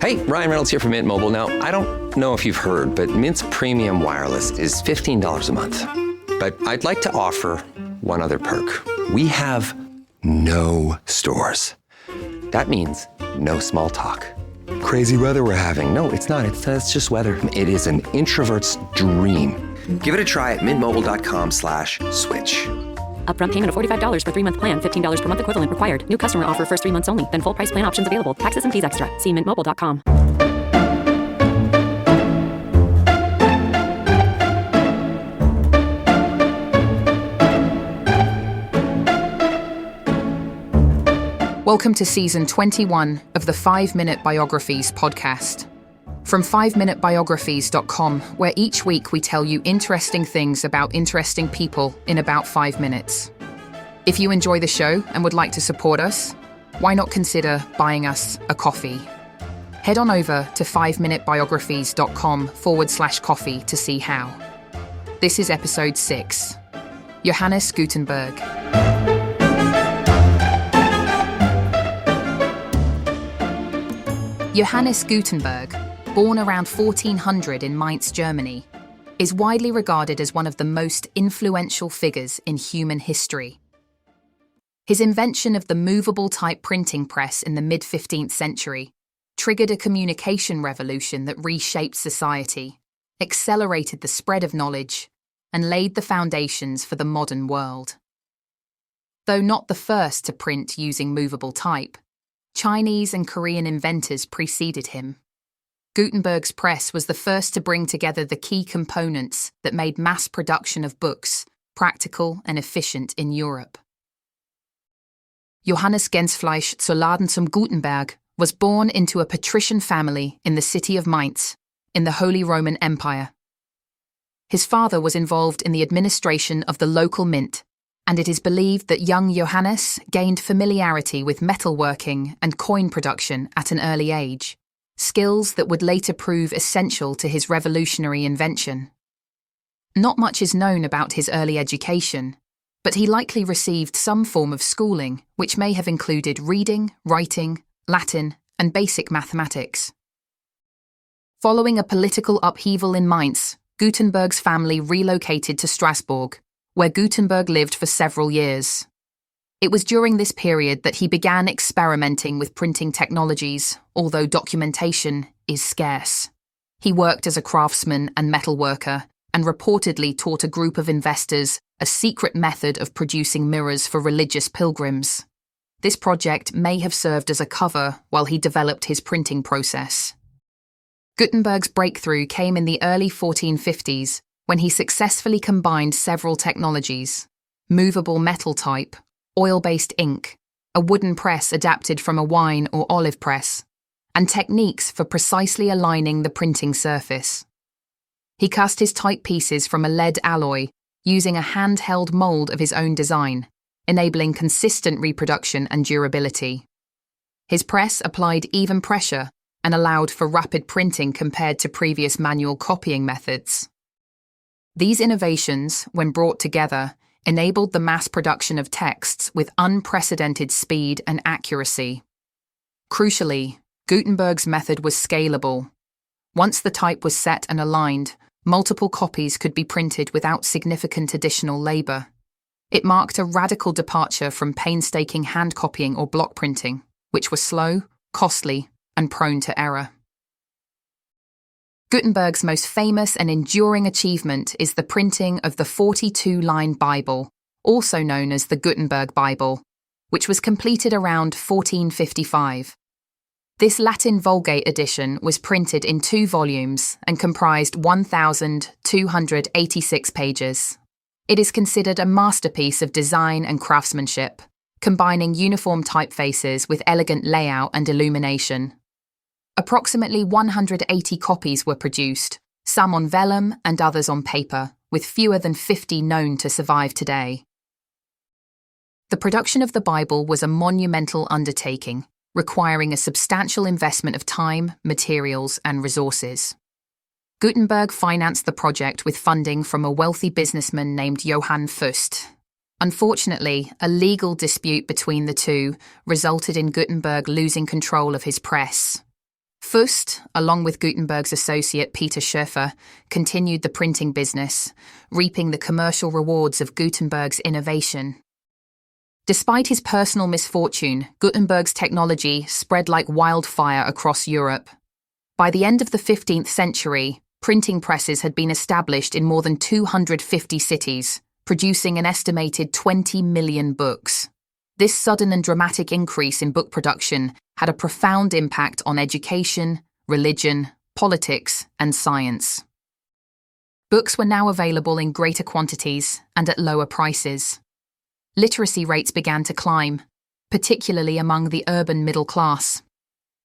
Hey, Ryan Reynolds here from Mint Mobile. Now, I don't know if you've heard, but Mint's premium wireless is $15 a month. But I'd like to offer one other perk. We have no stores. That means no small talk. Crazy weather we're having. No, it's not. It's just weather. It is an introvert's dream. Give it a try at mintmobile.com/switch. Upfront payment of $45 for 3-month plan, $15 per month equivalent required. New customer offer first 3 months only. Then full price plan options available. Taxes and fees extra. See mintmobile.com. Welcome to season 21 of the 5-Minute Biographies podcast. From 5minutebiographies.com, where each week we tell you interesting things about interesting people in about 5 minutes. If you enjoy the show and would like to support us, why not consider buying us a coffee? Head on over to 5minutebiographies.com/coffee to see how. This is episode 6. Johannes Gutenberg. Johannes Gutenberg, born around 1400 in Mainz, Germany, is widely regarded as one of the most influential figures in human history. His invention of the movable-type printing press in the mid-15th century triggered a communication revolution that reshaped society, accelerated the spread of knowledge, and laid the foundations for the modern world. Though not the first to print using movable type, Chinese and Korean inventors preceded him. Gutenberg's press was the first to bring together the key components that made mass production of books practical and efficient in Europe. Johannes Gensfleisch zu Laden zum Gutenberg was born into a patrician family in the city of Mainz, in the Holy Roman Empire. His father was involved in the administration of the local mint, and it is believed that young Johannes gained familiarity with metalworking and coin production at an early age, skills that would later prove essential to his revolutionary invention. Not much is known about his early education, but he likely received some form of schooling, which may have included reading, writing, Latin, and basic mathematics. Following a political upheaval in Mainz, Gutenberg's family relocated to Strasbourg, where Gutenberg lived for several years. It was during this period that he began experimenting with printing technologies, although documentation is scarce. He worked as a craftsman and metalworker, and reportedly taught a group of investors a secret method of producing mirrors for religious pilgrims. This project may have served as a cover while he developed his printing process. Gutenberg's breakthrough came in the early 1450s, when he successfully combined several technologies: movable metal type, oil-based ink, a wooden press adapted from a wine or olive press, and techniques for precisely aligning the printing surface. He cast his type pieces from a lead alloy using a handheld mold of his own design, enabling consistent reproduction and durability. His press applied even pressure and allowed for rapid printing compared to previous manual copying methods. These innovations, when brought together, enabled the mass production of texts with unprecedented speed and accuracy. Crucially, Gutenberg's method was scalable. Once the type was set and aligned, multiple copies could be printed without significant additional labor. It marked a radical departure from painstaking hand copying or block printing, which was slow, costly, and prone to error. Gutenberg's most famous and enduring achievement is the printing of the 42-line Bible, also known as the Gutenberg Bible, which was completed around 1455. This Latin Vulgate edition was printed in 2 volumes and comprised 1,286 pages. It is considered a masterpiece of design and craftsmanship, combining uniform typefaces with elegant layout and illumination. Approximately 180 copies were produced, some on vellum and others on paper, with fewer than 50 known to survive today. The production of the Bible was a monumental undertaking, requiring a substantial investment of time, materials, and resources. Gutenberg financed the project with funding from a wealthy businessman named Johannes Gensfleisch. Unfortunately, a legal dispute between the two resulted in Gutenberg losing control of his press. Fust, along with Gutenberg's associate Peter Schoeffer, continued the printing business, reaping the commercial rewards of Gutenberg's innovation. Despite his personal misfortune, Gutenberg's technology spread like wildfire across Europe. By the end of the 15th century, printing presses had been established in more than 250 cities, producing an estimated 20 million books. This sudden and dramatic increase in book production had a profound impact on education, religion, politics, and science. Books were now available in greater quantities and at lower prices. Literacy rates began to climb, particularly among the urban middle class.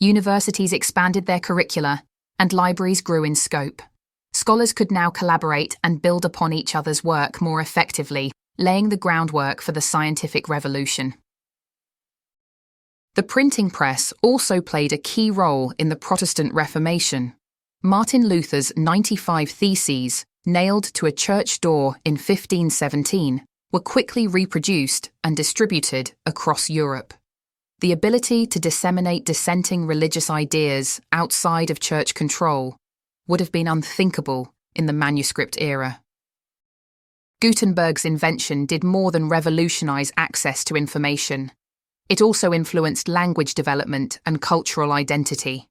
Universities expanded their curricula, and libraries grew in scope. Scholars could now collaborate and build upon each other's work more effectively, laying the groundwork for the scientific revolution. The printing press also played a key role in the Protestant Reformation. Martin Luther's 95 Theses, nailed to a church door in 1517, were quickly reproduced and distributed across Europe. The ability to disseminate dissenting religious ideas outside of church control would have been unthinkable in the manuscript era. Gutenberg's invention did more than revolutionize access to information. It also influenced language development and cultural identity.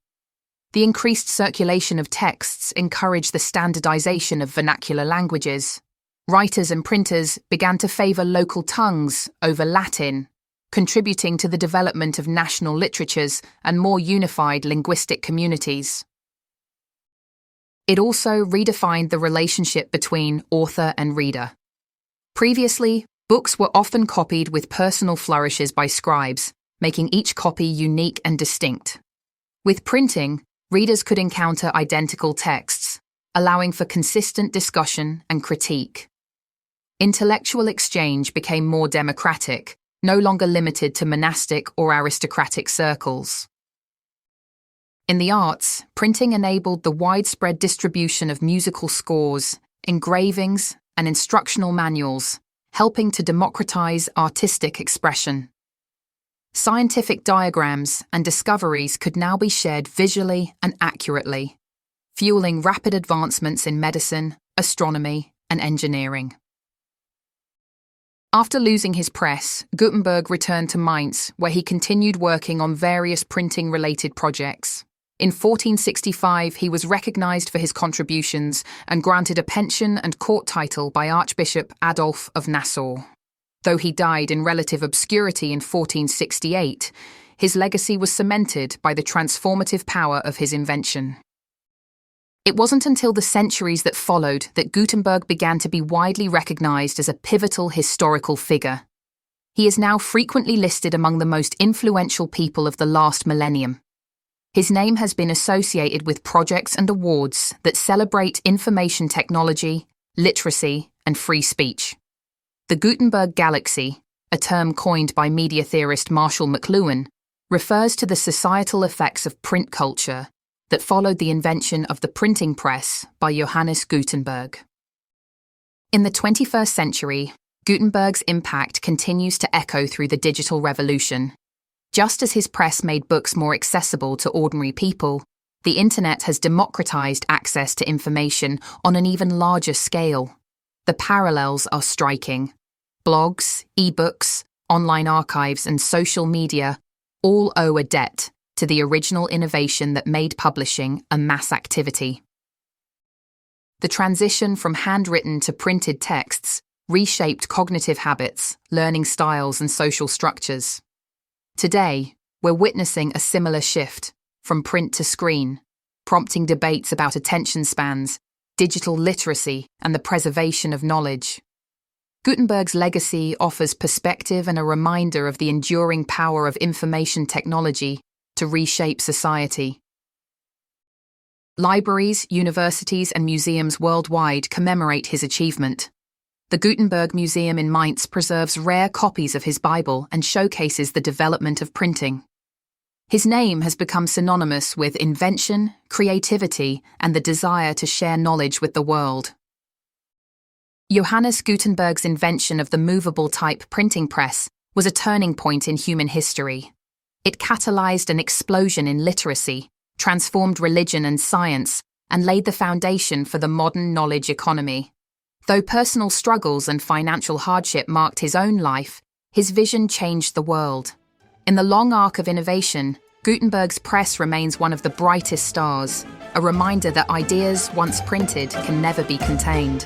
The increased circulation of texts encouraged the standardization of vernacular languages. Writers and printers began to favor local tongues over Latin, contributing to the development of national literatures and more unified linguistic communities. It also redefined the relationship between author and reader. Previously, books were often copied with personal flourishes by scribes, making each copy unique and distinct. With printing, readers could encounter identical texts, allowing for consistent discussion and critique. Intellectual exchange became more democratic, no longer limited to monastic or aristocratic circles. In the arts, printing enabled the widespread distribution of musical scores, engravings, and instructional manuals, helping to democratize artistic expression. Scientific diagrams and discoveries could now be shared visually and accurately, fueling rapid advancements in medicine, astronomy, and engineering. After losing his press, Gutenberg returned to Mainz, where he continued working on various printing-related projects. In 1465, he was recognized for his contributions and granted a pension and court title by Archbishop Adolf of Nassau. Though he died in relative obscurity in 1468, his legacy was cemented by the transformative power of his invention. It wasn't until the centuries that followed that Gutenberg began to be widely recognized as a pivotal historical figure. He is now frequently listed among the most influential people of the last millennium. His name has been associated with projects and awards that celebrate information technology, literacy, and free speech. The Gutenberg Galaxy, a term coined by media theorist Marshall McLuhan, refers to the societal effects of print culture that followed the invention of the printing press by Johannes Gutenberg. In the 21st century, Gutenberg's impact continues to echo through the digital revolution. Just as his press made books more accessible to ordinary people, the internet has democratized access to information on an even larger scale. The parallels are striking. Blogs, ebooks, online archives, and social media all owe a debt to the original innovation that made publishing a mass activity. The transition from handwritten to printed texts reshaped cognitive habits, learning styles, and social structures. Today, we're witnessing a similar shift from print to screen, prompting debates about attention spans, digital literacy, and the preservation of knowledge. Gutenberg's legacy offers perspective and a reminder of the enduring power of information technology to reshape society. Libraries, universities, and museums worldwide commemorate his achievement. The Gutenberg Museum in Mainz preserves rare copies of his Bible and showcases the development of printing. His name has become synonymous with invention, creativity, and the desire to share knowledge with the world. Johannes Gutenberg's invention of the movable-type printing press was a turning point in human history. It catalyzed an explosion in literacy, transformed religion and science, and laid the foundation for the modern knowledge economy. Though personal struggles and financial hardship marked his own life, his vision changed the world. In the long arc of innovation, Gutenberg's press remains one of the brightest stars, a reminder that ideas, once printed, can never be contained.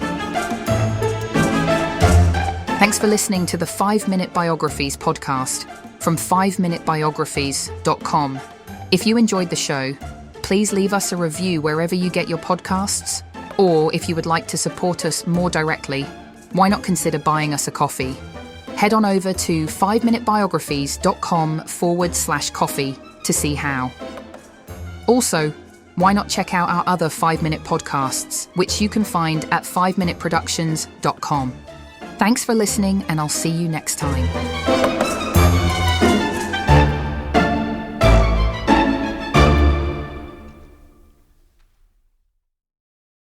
Thanks for listening to the 5-Minute Biographies podcast from 5minutebiographies.com. If you enjoyed the show, please leave us a review wherever you get your podcasts, or if you would like to support us more directly, why not consider buying us a coffee? Head on over to 5minutebiographies.com/coffee to see how. Also, why not check out our other 5-minute podcasts, which you can find at 5minuteproductions.com. Thanks for listening, and I'll see you next time.